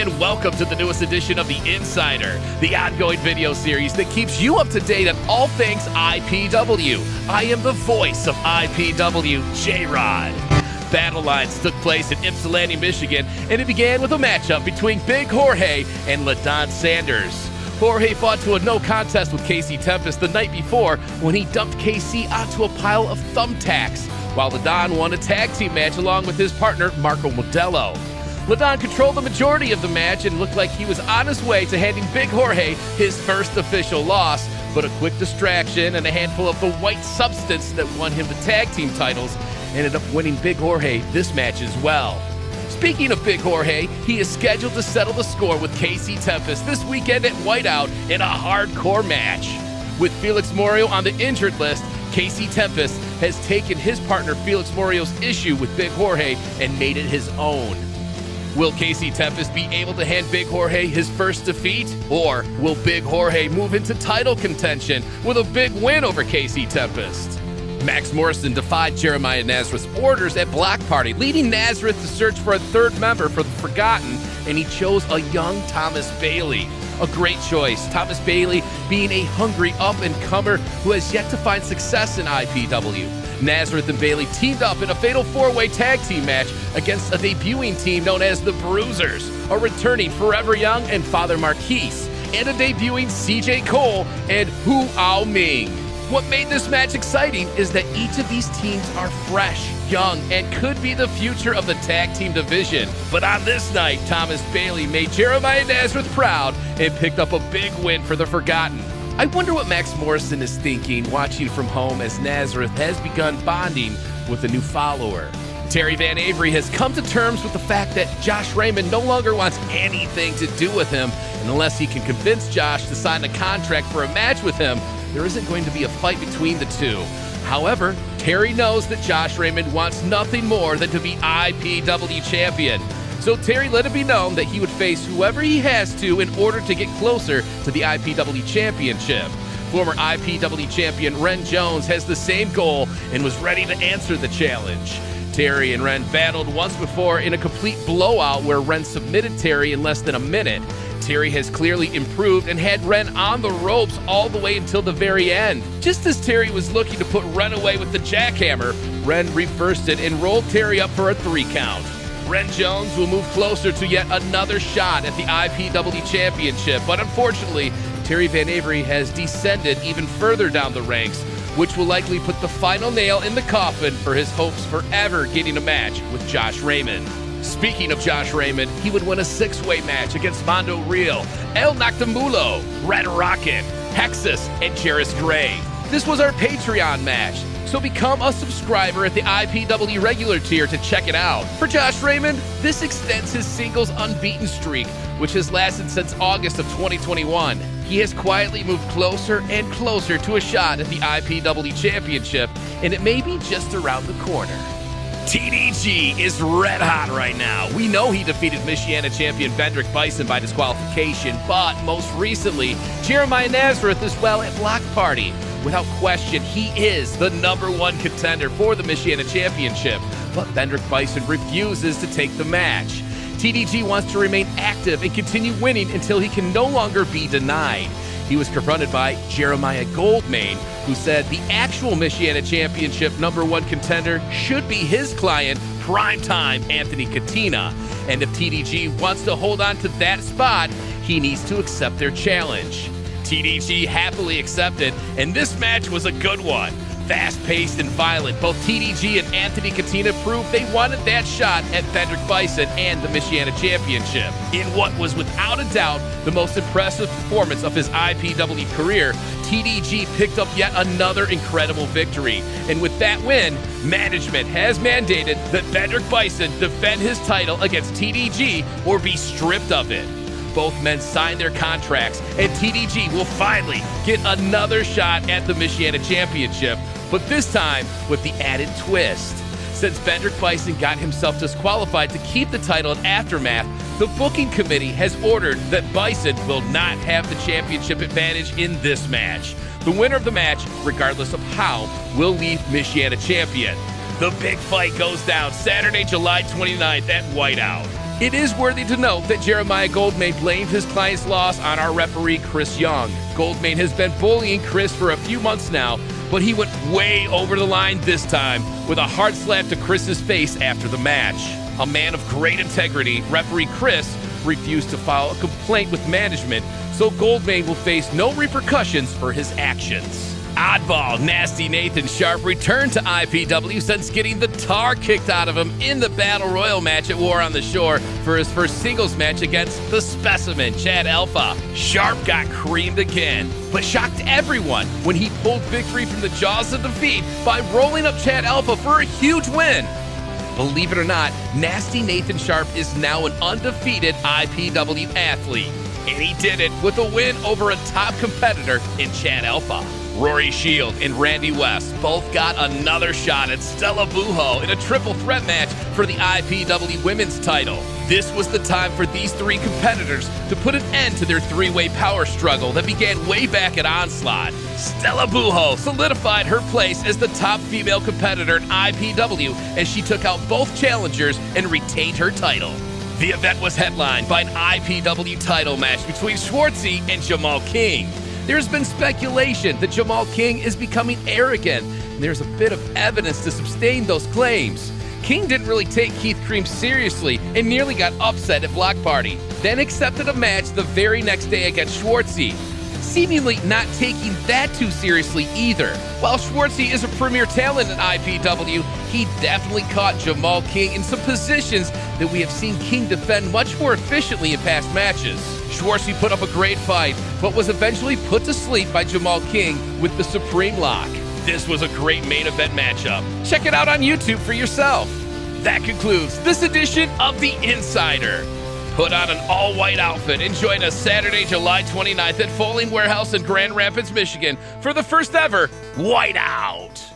and welcome to the newest edition of The Insider, the ongoing video series that keeps you up to date on all things IPW. I am the voice of IPW J-Rod. Battle lines took place in Ypsilanti, Michigan, and it began with a matchup between Big Jorge and LaDon Sanders. Jorge fought to a no contest with Casey Tempest the night before when he dumped KC onto a pile of thumbtacks, while LaDon won a tag team match along with his partner Marco Modelo. LaDon controlled the majority of the match and looked like he was on his way to handing Big Jorge his first official loss, but a quick distraction and a handful of the white substance that won him the tag team titles ended up winning Big Jorge this match as well. Speaking of Big Jorge, he is scheduled to settle the score with Casey Tempest this weekend at Whiteout in a hardcore match. With Felix Morio on the injured list, Casey Tempest has taken his partner Felix Morio's issue with Big Jorge and made it his own. Will Casey Tempest be able to hand Big Jorge his first defeat? Or will Big Jorge move into title contention with a big win over Casey Tempest? Max Morrison defied Jeremiah Nazareth's orders at Block Party, leading Nazareth to search for a third member for the Forgotten, and he chose a young Thomas Bailey. A great choice, Thomas Bailey being a hungry up-and-comer who has yet to find success in IPW. Nazareth and Bailey teamed up in a fatal four-way tag team match against a debuting team known as the Bruisers, a returning Forever Young and Father Marquise, and a debuting CJ Cole and Hu Ao Ming. What made this match exciting is that each of these teams are fresh, young, and could be the future of the tag team division. But on this night, Thomas Bailey made Jeremiah Nazareth proud and picked up a big win for the Forgotten. I wonder what Max Morrison is thinking watching from home as Nazareth has begun bonding with a new follower. Terry Van Avery has come to terms with the fact that Josh Raymond no longer wants anything to do with him, and unless he can convince Josh to sign a contract for a match with him, there isn't going to be a fight between the two. However, Terry knows that Josh Raymond wants nothing more than to be IPW champion. So Terry let it be known that he would face whoever he has to in order to get closer to the IPW championship. Former IPW champion Ren Jones has the same goal and was ready to answer the challenge. Terry and Ren battled once before in a complete blowout where Ren submitted Terry in less than a minute. Terry has clearly improved and had Ren on the ropes all the way until the very end. Just as Terry was looking to put Ren away with the jackhammer, Ren reversed it and rolled Terry up for a 3 count. Ren Jones will move closer to yet another shot at the IPW championship, but unfortunately, Terry Van Avery has descended even further down the ranks, which will likely put the final nail in the coffin for his hopes for ever getting a match with Josh Raymond. Speaking of Josh Raymond, he would win a 6-way match against Mondo Real, El Noctamulo, Red Rockin', Hexus, and Jairus Gray. This was our Patreon match, so become a subscriber at the IPW regular tier to check it out. For Josh Raymond, this extends his singles unbeaten streak, which has lasted since August of 2021. He has quietly moved closer and closer to a shot at the IPW championship, and it may be just around the corner. TDG is red hot right now. We know he defeated Michiana champion Vendrick Bison by disqualification, but most recently, Jeremiah Nazareth as well at Block Party. Without question, he is the #1 contender for the Michiana championship, but Vendrick Bison refuses to take the match. TDG wants to remain active and continue winning until he can no longer be denied. He was confronted by Jeremiah Goldmain, who said the actual Michiana Championship #1 contender should be his client, primetime Anthony Katina. And if TDG wants to hold on to that spot, he needs to accept their challenge. TDG happily accepted, and this match was a good one. Fast-paced and violent, both TDG and Anthony Katina proved they wanted that shot at Vendrick Bison and the Michiana Championship. In what was without a doubt the most impressive performance of his IPW career, TDG picked up yet another incredible victory. And with that win, management has mandated that Vendrick Bison defend his title against TDG or be stripped of it. Both men signed their contracts, and TDG will finally get another shot at the Michiana Championship, but this time with the added twist. Since Vendrick Bison got himself disqualified to keep the title at Aftermath, the booking committee has ordered that Bison will not have the championship advantage in this match. The winner of the match, regardless of how, will leave Michiana champion. The big fight goes down Saturday, July 29th at Whiteout. It is worthy to note that Jeremiah Goldmain blamed his client's loss on our referee, Chris Young. Goldmain has been bullying Chris for a few months now, but he went way over the line this time with a hard slap to Chris's face after the match. A man of great integrity, referee Chris refused to file a complaint with management, so Goldmain will face no repercussions for his actions. Oddball Nasty Nathan Sharp returned to IPW since getting the tar kicked out of him in the Battle Royal match at War on the Shore for his first singles match against the Specimen, Chad Alpha. Sharp got creamed again, but shocked everyone when he pulled victory from the jaws of defeat by rolling up Chad Alpha for a huge win. Believe it or not, Nasty Nathan Sharp is now an undefeated IPW athlete, and he did it with a win over a top competitor in Chad Alpha. Rory Shield and Randy West both got another shot at Stella Buho in a triple threat match for the IPW Women's title. This was the time for these three competitors to put an end to their three-way power struggle that began way back at Onslaught. Stella Buho solidified her place as the top female competitor in IPW as she took out both challengers and retained her title. The event was headlined by an IPW title match between Schwartzy and Jamal King. There's been speculation that Jamal King is becoming arrogant, and there's a bit of evidence to sustain those claims. King didn't really take Keith Cream seriously and nearly got upset at Block Party, then accepted a match the very next day against Schwartzy, seemingly not taking that too seriously either. While Schwartzy is a premier talent in IPW, he definitely caught Jamal King in some positions that we have seen King defend much more efficiently in past matches. Schwartzy put up a great fight, but was eventually put to sleep by Jamal King with the Supreme Lock. This was a great main event matchup. Check it out on YouTube for yourself. That concludes this edition of The Insider. Put on an all-white outfit and join us Saturday, July 29th at Folling Warehouse in Grand Rapids, Michigan for the first ever Whiteout.